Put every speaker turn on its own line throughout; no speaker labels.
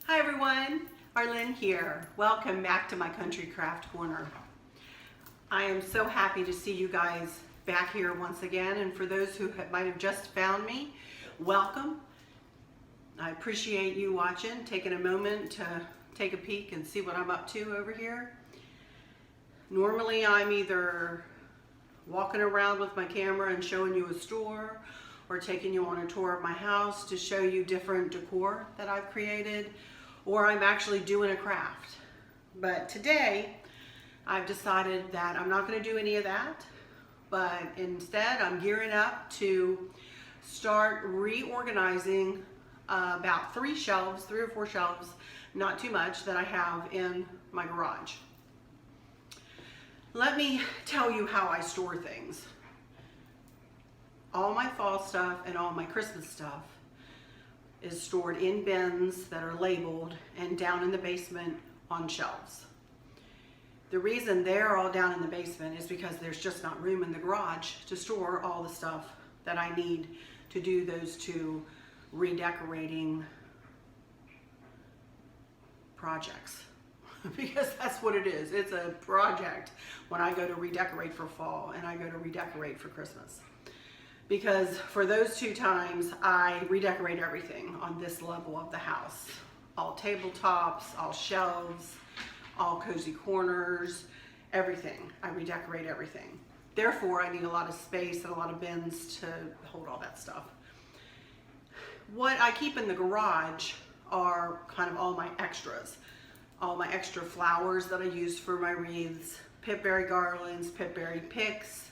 Hi everyone, Arlene here. Welcome back to my Country Craft Corner. I am so happy to see you guys back here once again, and for those who might have just found me, welcome. I appreciate you watching, taking a moment to take a peek and see what I'm up to over here. Normally I'm either walking around with my camera and showing you a store, or taking you on a tour of my house to show you different decor that I've created, or I'm actually doing a craft. But today I've decided that I'm not going to do any of that, but instead I'm gearing up to start reorganizing about 3 or 4 shelves, not too much, that I have in my garage. Let me tell you how I store things. All my fall stuff and all my Christmas stuff is stored in bins that are labeled and down in the basement on shelves. The reason they're all down in the basement is because there's just not room in the garage to store all the stuff that I need to do those 2 redecorating projects. Because that's what it is. It's a project when I go to redecorate for fall and I go to redecorate for Christmas. Because for those 2 times, I redecorate everything on this level of the house. All tabletops, all shelves, all cozy corners, everything. I redecorate everything. Therefore, I need a lot of space and a lot of bins to hold all that stuff. What I keep in the garage are kind of all my extras. All my extra flowers that I use for my wreaths, pipberry garlands, pipberry picks,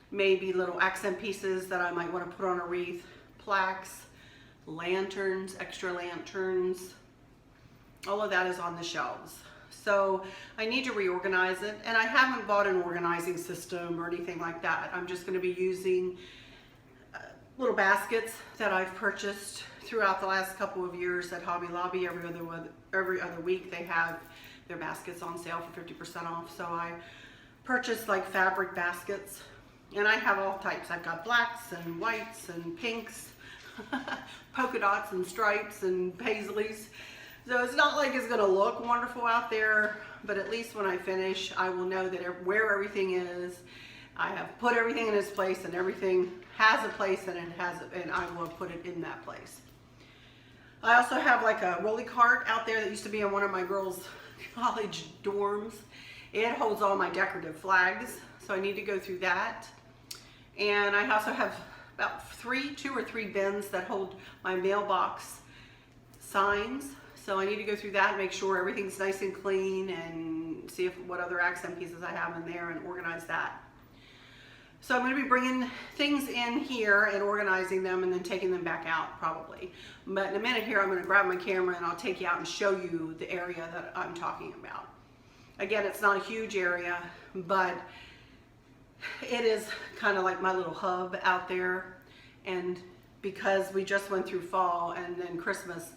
maybe little accent pieces that I might want to put on a wreath, plaques, lanterns, extra lanterns. All of that is on the shelves. So I need to reorganize it, and I haven't bought an organizing system or anything like that. I'm just going to be using little baskets that I've purchased throughout the last couple of years at Hobby Lobby. Every other week they have their baskets on sale for 50% off. So I purchased like fabric baskets. And I have all types. I've got blacks and whites and pinks, polka dots and stripes and paisleys. So it's not like it's going to look wonderful out there, but at least when I finish, I will know that where everything is. I have put everything in its place, and everything has a place, and I will put it in that place. I also have like a rolly cart out there that used to be in one of my girls' college dorms. It holds all my decorative flags, so I need to go through that. And I also have about 2 or 3 bins that hold my mailbox signs. So I need to go through that and make sure everything's nice and clean, and see what other accent pieces I have in there and organize that. So I'm going to be bringing things in here and organizing them and then taking them back out probably. But in a minute here I'm going to grab my camera and I'll take you out and show you the area that I'm talking about. Again, it's not a huge area, but it is kind of like my little hub out there. And because we just went through fall and then Christmas,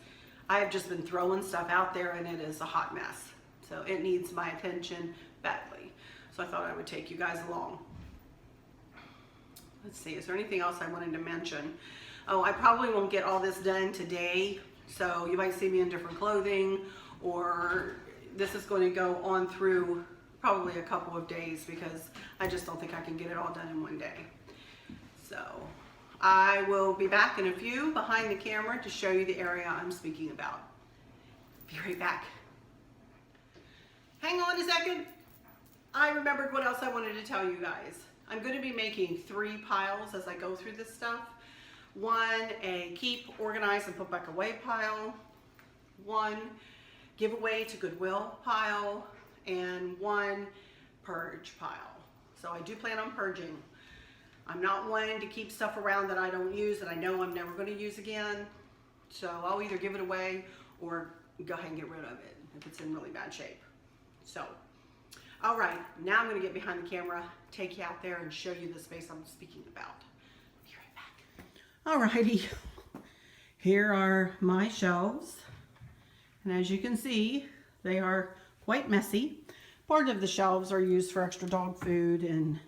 I have just been throwing stuff out there, and it is a hot mess. So it needs my attention badly. So I thought I would take you guys along. Let's see, is there anything else I wanted to mention? Oh, I probably won't get all this done today. So you might see me in different clothing, or this is going to go on through probably a couple of days, because I just don't think I can get it all done in one day. So I will be back in a few behind the camera to show you the area I'm speaking about. Be right back. Hang on a second. I remembered what else I wanted to tell you guys. I'm going to be making 3 piles as I go through this stuff. 1, a keep, organize, and put back away pile. 1, give away to Goodwill pile. And 1, purge pile. So I do plan on purging. I'm not wanting to keep stuff around that I don't use, that I know I'm never going to use again. So I'll either give it away or go ahead and get rid of it if it's in really bad shape. So, all right, now I'm going to get behind the camera, take you out there and show you the space I'm speaking about. Be right back. All righty, here are my shelves. And as you can see, they are quite messy. Part of the shelves are used for extra dog food and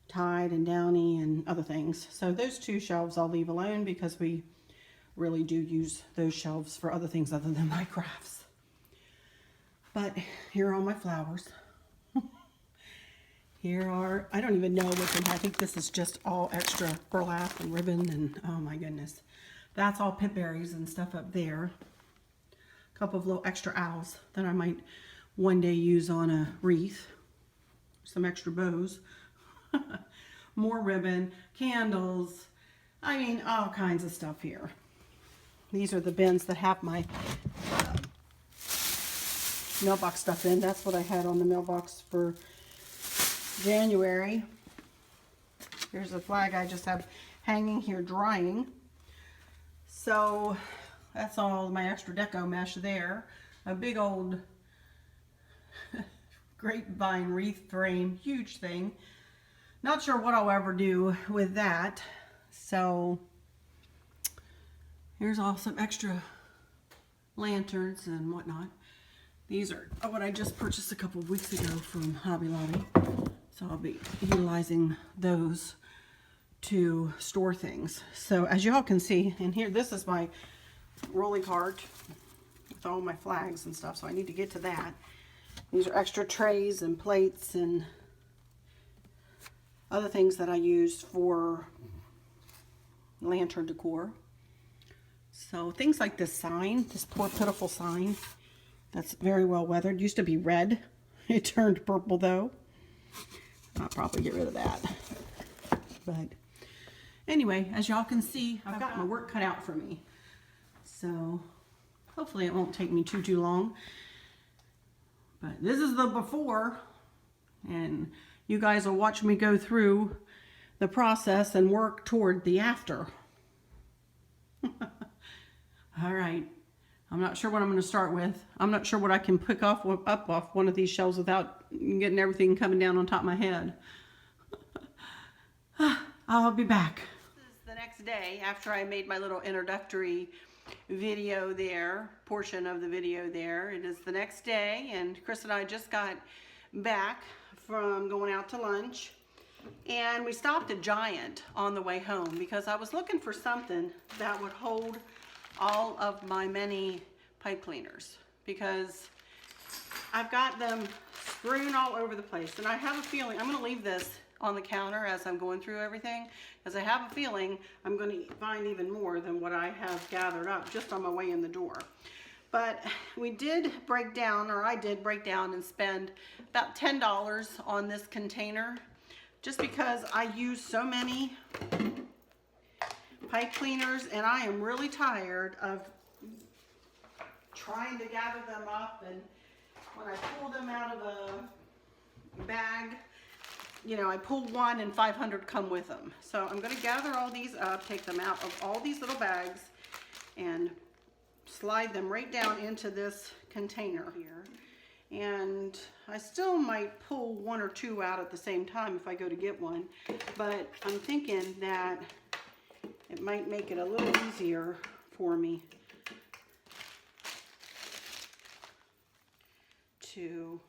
Tide and Downy and other things. So those 2 shelves I'll leave alone because we really do use those shelves for other things other than my crafts. But here are all my flowers. Here are, I don't even know what's in here. I think this is just all extra burlap and ribbon and oh my goodness. That's all pip berries and stuff up there. A couple of little extra owls that I might one day use on a wreath. Some extra bows. More ribbon, candles. I mean, all kinds of stuff here. These are the bins that have my mailbox stuff in. That's what I had on the mailbox for January. Here's a flag I just have hanging here drying. So that's all my extra deco mesh there. A big old grapevine wreath frame, huge thing. Not sure what I'll ever do with that. So here's all some extra lanterns and whatnot. These are what I just purchased a couple of weeks ago from Hobby Lobby. So I'll be utilizing those to store things. So as you all can see in here, this is my rolling cart with all my flags and stuff. So I need to get to that. These are extra trays and plates and other things that I use for lantern decor. So things like this sign, this poor pitiful sign, that's very well weathered. Used to be red. It turned purple though. I'll probably get rid of that. But anyway, as y'all can see, I've got my work cut out for me. So hopefully it won't take me too long. But this is the before, and you guys will watch me go through the process and work toward the after. All right. I'm not sure what I'm going to start with. I'm not sure what I can pick up off one of these shelves without getting everything coming down on top of my head. I'll be back. This is the next day after I made my little introductory video there, portion of the video there. It is the next day, and Chris and I just got back from going out to lunch, and we stopped at Giant on the way home because I was looking for something that would hold all of my many pipe cleaners, because I've got them strewn all over the place, and I have a feeling I'm going to leave this on the counter as I'm going through everything, because I have a feeling I'm going to find even more than what I have gathered up just on my way in the door. But we did break down, or I did break down and spend about $10 on this container, just because I use so many pipe cleaners, and I am really tired of trying to gather them up, and when I pull them out of a bag, you know, I pull one and 500 come with them. So I'm going to gather all these up, take them out of all these little bags, and slide them right down into this container here. And I still might pull one or two out at the same time if I go to get one, but I'm thinking that it might make it a little easier for me to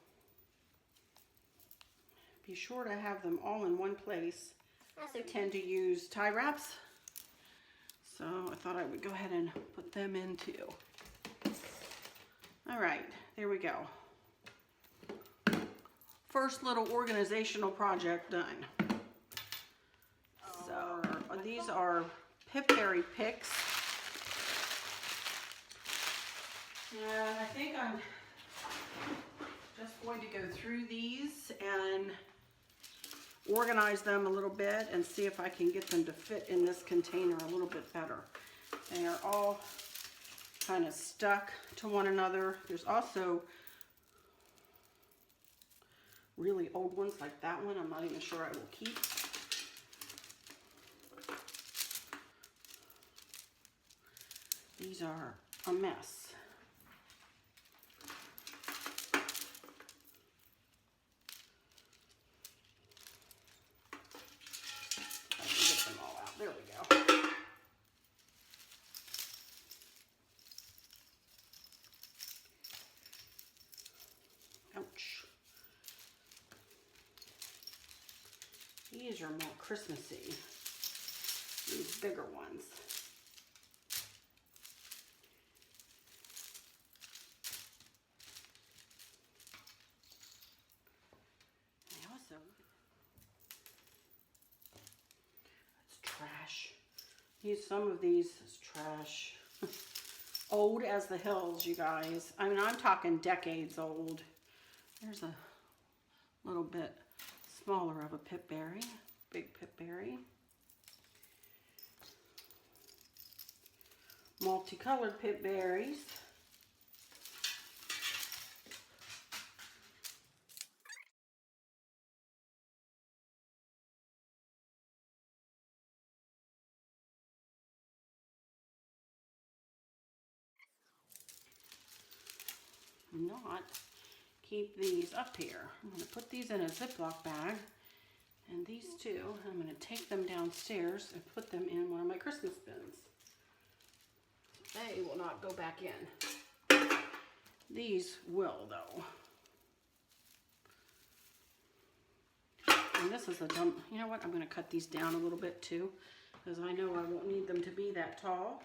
be sure to have them all in one place. I also tend to use tie wraps, so I thought I would go ahead and put them in too. All right, there we go. First little organizational project done. So these are pipberry picks, and I think I'm just going to go through these and organize them a little bit and see if I can get them to fit in this container a little bit better. They are all kind of stuck to one another. There's also really old ones like that one. I'm not even sure I will keep. These are a mess. I can get them all out. There we go. Ouch. These are more Christmassy. These bigger ones. use some of these as trash. Old as the hills, you guys. I mean, I'm talking decades old. There's a little bit smaller of a pipberry, big pipberry. Multicolored pipberries. Not keep these up here. I'm going to put these in a Ziploc bag, and these two, I'm going to take them downstairs and put them in one of my Christmas bins. They will not go back in. These will, though. And this is a dumb, you know what, I'm going to cut these down a little bit too, because I know I won't need them to be that tall.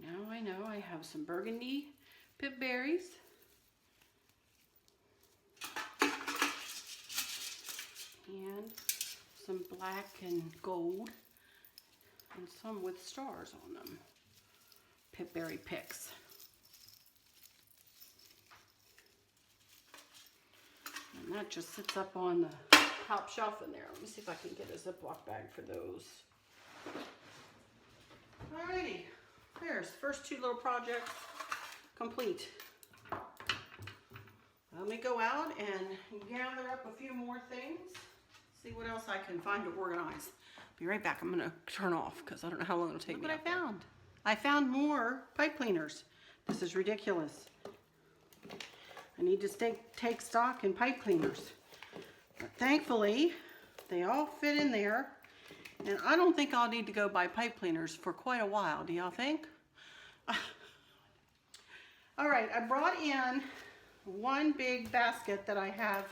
Now I know I have some burgundy pipberries. And some black and gold. And some with stars on them. Pipberry picks. And that just sits up on the top shelf in there. Let me see if I can get a Ziploc bag for those. Alrighty. There's first two little projects complete. Let me go out and gather up a few more things. See what else I can find to organize. Be right back. I'm going to turn off because I don't know how long it'll take me. Look what I found. I found more pipe cleaners. This is ridiculous. I need to take stock in pipe cleaners. But thankfully, they all fit in there. And I don't think I'll need to go buy pipe cleaners for quite a while. Do y'all think? All right, I brought in one big basket that I have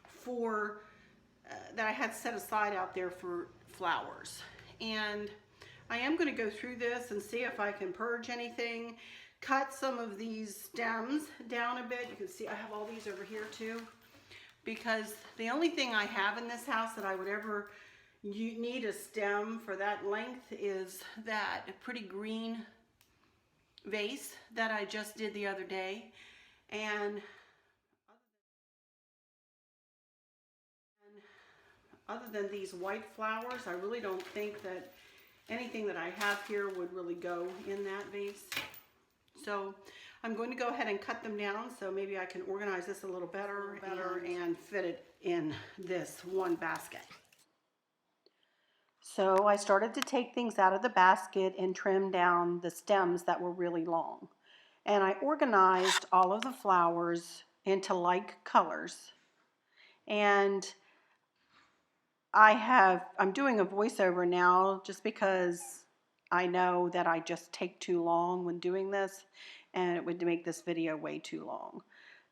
for, that I had set aside out there for flowers. And I am going to go through this and see if I can purge anything, cut some of these stems down a bit. You can see I have all these over here too, because the only thing I have in this house that I would ever need a stem for that length is that pretty green vase that I just did the other day. And other than these white flowers, I really don't think that anything that I have here would really go in that vase. So I'm going to go ahead and cut them down so maybe I can organize this a little better and fit it in this one basket. So I started to take things out of the basket and trim down the stems that were really long. And I organized all of the flowers into like colors. And I'm doing a voiceover now just because I know that I just take too long when doing this and it would make this video way too long.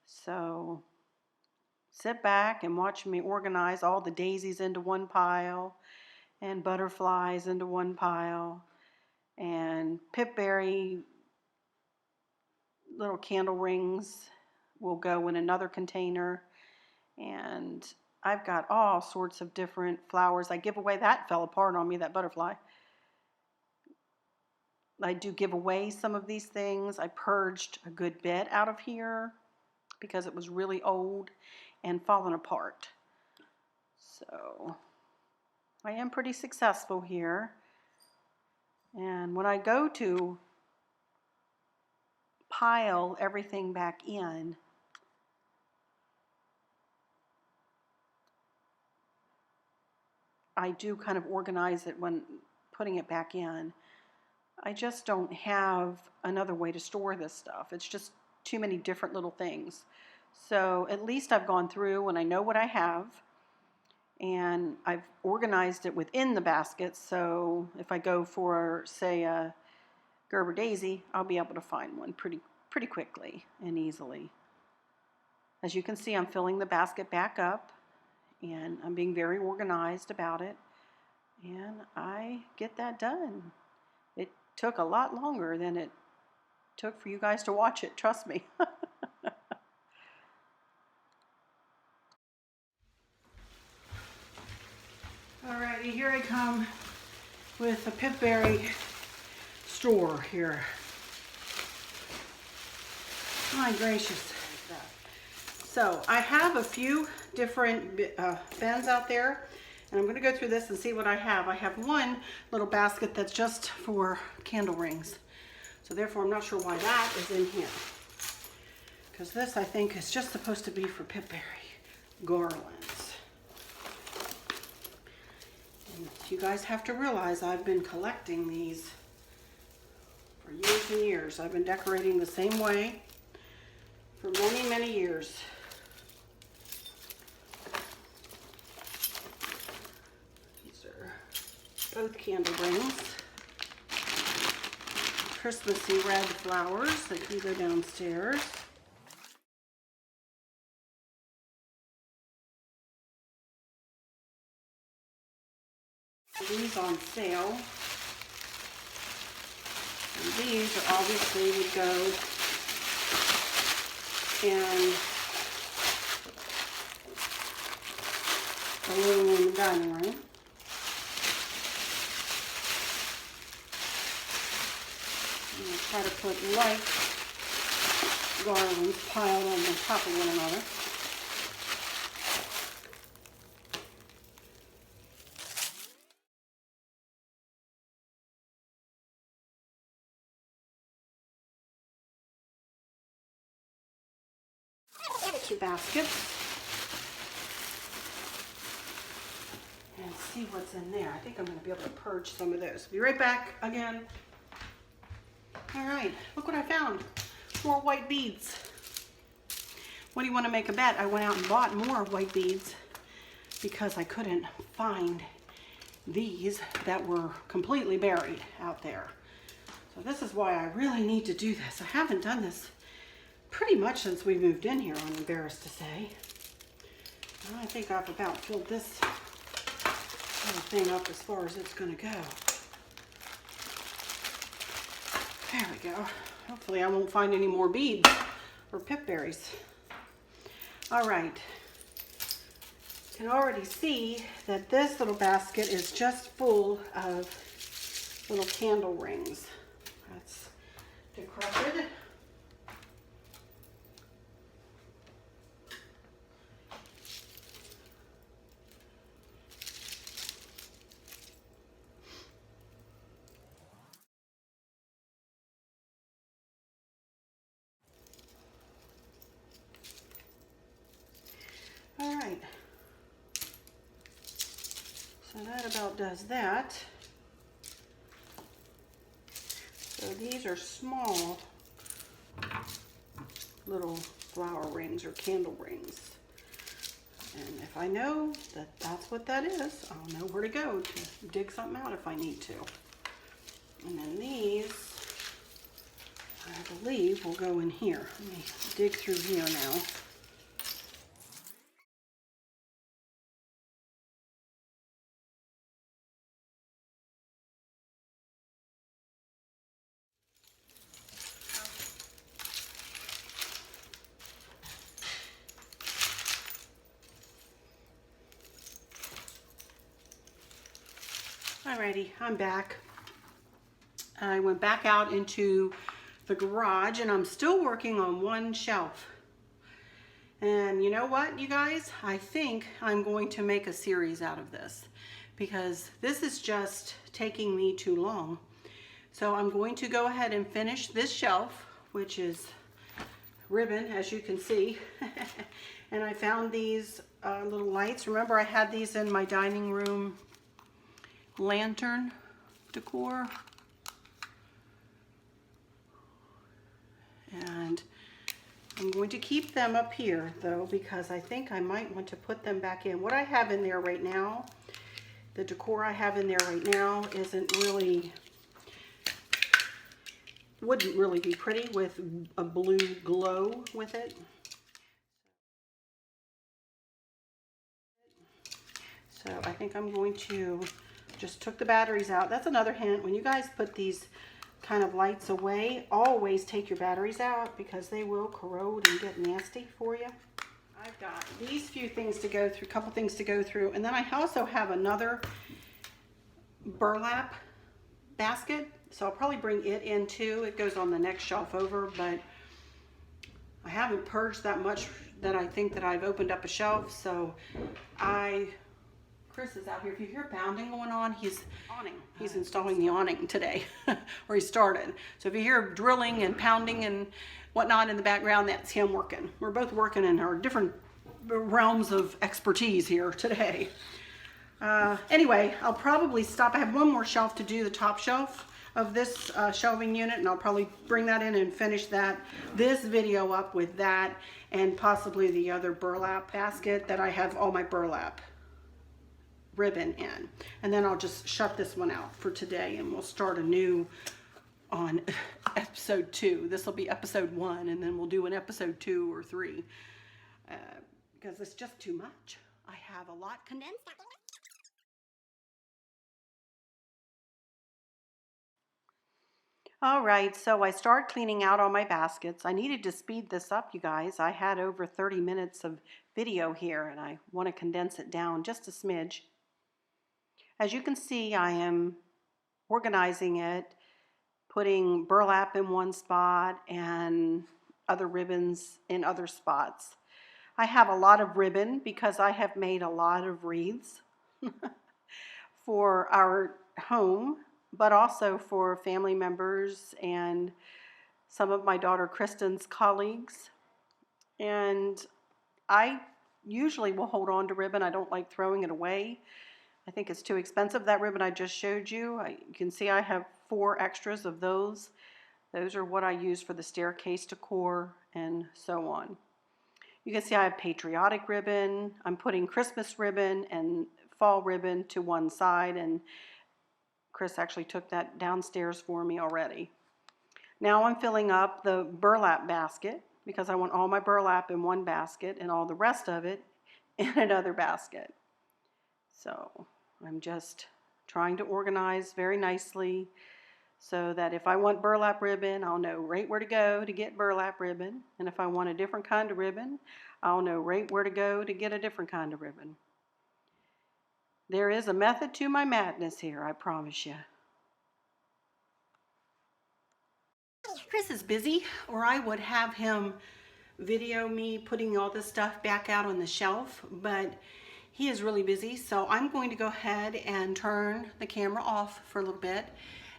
So sit back and watch me organize all the daisies into one pile and butterflies into one pile and pipberry little candle rings will go in another container. And I've got all sorts of different flowers. I give away, that fell apart on me, that butterfly. I do give away some of these things. I purged a good bit out of here because it was really old and fallen apart. So I am pretty successful here. And when I go to pile everything back in, I do kind of organize it when putting it back in. I just don't have another way to store this stuff. It's just too many different little things. So at least I've gone through and I know what I have, and I've organized it within the basket. So if I go for, say, a Gerber daisy, I'll be able to find one pretty quickly and easily. As you can see, I'm filling the basket back up and I'm being very organized about it, and I get that done. It took a lot longer than it took for you guys to watch it, trust me. Alrighty, here I come with a Pipberry store here. My gracious. So I have a few different bins out there, and I'm going to go through this and see what I have. I have one little basket that's just for candle rings. So therefore I'm not sure why that is in here. Because this I think is just supposed to be for Pipberry garlands. And you guys have to realize I've been collecting these for years and years. I've been decorating the same way for many, many years. These are both candle rings. Christmassy red flowers that can go downstairs. These on sale. And these are obviously would go in the living room and dining room. I'm going to try to put light garlands piled on top of one another. Two baskets and see what's in there. I think I'm going to be able to purge some of those. Be right back again. All right, look what I found. More white beads. What do you want to make a bet? I went out and bought more white beads because I couldn't find these that were completely buried out there. So this is why I really need to do this. I haven't done this pretty much since we moved in here, I'm embarrassed to say. I think I've about filled this little thing up as far as it's going to go. There we go. Hopefully I won't find any more beads or pipberries. All right. You can already see that this little basket is just full of little candle rings. That's decrepit. All right, so that about does that. So these are small little flower rings or candle rings. And if I know that that's what that is, I'll know where to go to dig something out if I need to. And then these, I believe, will go in here. Let me dig through here now. Alrighty, I'm back. I went back out into the garage and I'm still working on one shelf. And you know what, you guys? I think I'm going to make a series out of this because this is just taking me too long. So I'm going to go ahead and finish this shelf, which is ribbon, as you can see. And I found these little lights. Remember, I had these in my dining room lantern decor. And I'm going to keep them up here though, because I think I might want to put them back in. What I have in there right now, the decor I have in there right now isn't really, wouldn't really be pretty with a blue glow with it. So I think I'm going to just took the batteries out. That's another hint. When you guys put these kind of lights away. Always take your batteries out because they will corrode and get nasty for you. I've got these few things to go through, a couple things to go through, and then I also have another burlap basket, so I'll probably bring it in too. It goes on the next shelf over, but I haven't purged that much that I think that I've opened up a shelf. So Chris is out here. If you hear pounding going on, he's installing the awning today, or he started. So if you hear drilling and pounding and whatnot in the background, that's him working. We're both working in our different realms of expertise here today. Anyway, I'll probably stop. I have one more shelf to do, the top shelf of this shelving unit, and I'll probably bring that in and finish this video up with that, and possibly the other burlap basket that I have all my burlap ribbon in. And then I'll just shut this one out for today, and we'll start anew on episode 2. This will be episode 1, and then we'll do an episode 2 or 3 because it's just too much. I have a lot condensed. All right, so I started cleaning out all my baskets. I needed to speed this up, you guys. I had over 30 minutes of video here, and I want to condense it down just a smidge. As you can see, I am organizing it, putting burlap in one spot and other ribbons in other spots. I have a lot of ribbon because I have made a lot of wreaths for our home, but also for family members and some of my daughter Kristen's colleagues. And I usually will hold on to ribbon. I don't like throwing it away. I think it's too expensive. That ribbon I just showed you, you can see I have 4 extras of those. Those are what I use for the staircase decor and so on. You can see I have patriotic ribbon. I'm putting Christmas ribbon and fall ribbon to one side, and Chris actually took that downstairs for me already. Now I'm filling up the burlap basket because I want all my burlap in one basket and all the rest of it in another basket. So I'm just trying to organize very nicely so that if I want burlap ribbon, I'll know right where to go to get burlap ribbon. And if I want a different kind of ribbon, I'll know right where to go to get a different kind of ribbon. There is a method to my madness here, I promise you. Chris is busy, or I would have him video me putting all this stuff back out on the shelf, but he is really busy, so I'm going to go ahead and turn the camera off for a little bit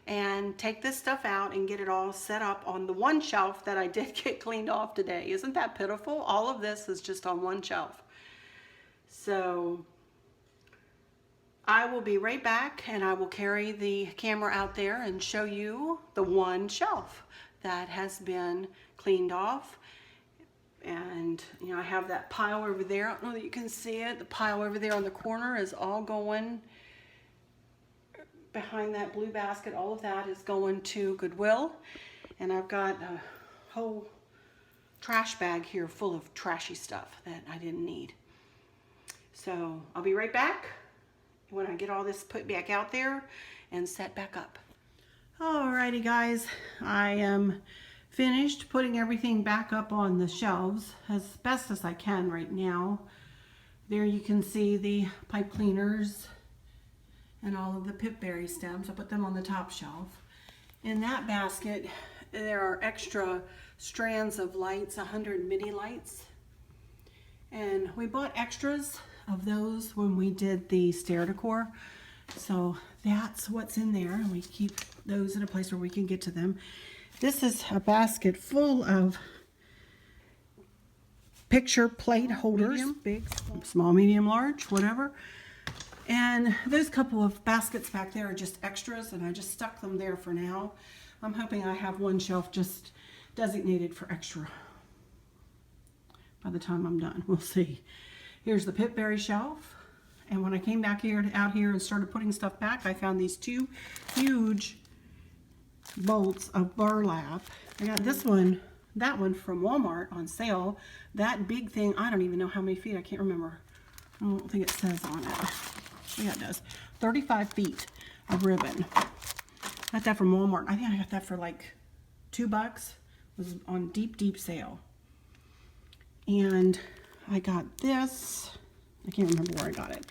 and take this stuff out and get it all set up on the one shelf that I did get cleaned off today. Isn't that pitiful? All of this is just on one shelf. So I will be right back, and I will carry the camera out there and show you the one shelf that has been cleaned off. And you know, I have that pile over there. I don't know that you can see it. The pile over there on the corner is all going behind that blue basket. All of that is going to Goodwill. And I've got a whole trash bag here full of trashy stuff that I didn't need. So I'll be right back when I get all this put back out there and set back up. Alrighty guys, I am finished putting everything back up on the shelves as best as I can right now. There you can see the pipe cleaners and all of the pipberry stems. I put them on the top shelf. In that basket there are extra strands of lights, 100 mini lights, and we bought extras of those when we did the stair decor, so that's what's in there, and we keep those in a place where we can get to them. This is a basket full of picture plate holders, big, small, medium, large, whatever. And those couple of baskets back there are just extras, and I just stuck them there for now. I'm hoping I have one shelf just designated for extra by the time I'm done. We'll see. Here's the pipberry shelf. And when I came back out here and started putting stuff back, I found these 2 huge bolts of burlap. I got this one, that one from Walmart on sale. That big thing, I don't even know how many feet, I can't remember. I don't think it says on it. Yeah, it does. 35 feet of ribbon. Got that from Walmart. I think I got that for like $2. It was on deep sale. And I got this. I can't remember where I got it,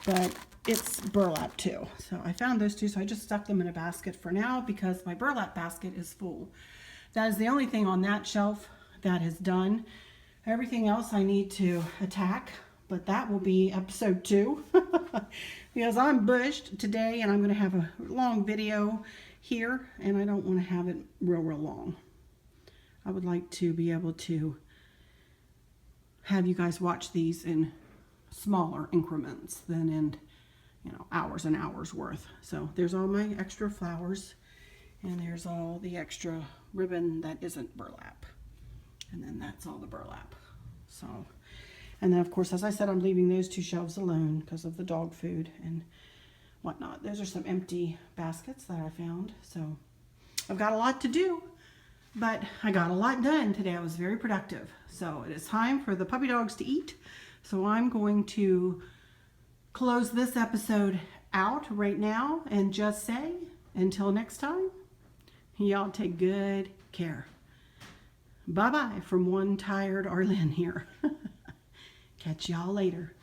but it's burlap too. So I found those two, so I just stuck them in a basket for now because my burlap basket is full. That is the only thing on that shelf that is done. Everything else I need to attack, but that will be episode 2 because I'm bushed today and I'm going to have a long video here and I don't want to have it real long. I would like to be able to have you guys watch these in smaller increments than in, you know, hours and hours worth. So there's all my extra flowers and there's all the extra ribbon that isn't burlap. And then that's all the burlap. So, and then of course, as I said, I'm leaving those 2 shelves alone because of the dog food and whatnot. Those are some empty baskets that I found. So I've got a lot to do, but I got a lot done today. I was very productive. So it is time for the puppy dogs to eat. So I'm going to close this episode out right now and just say, until next time, y'all take good care. Bye-bye from one tired Arlene here. Catch y'all later.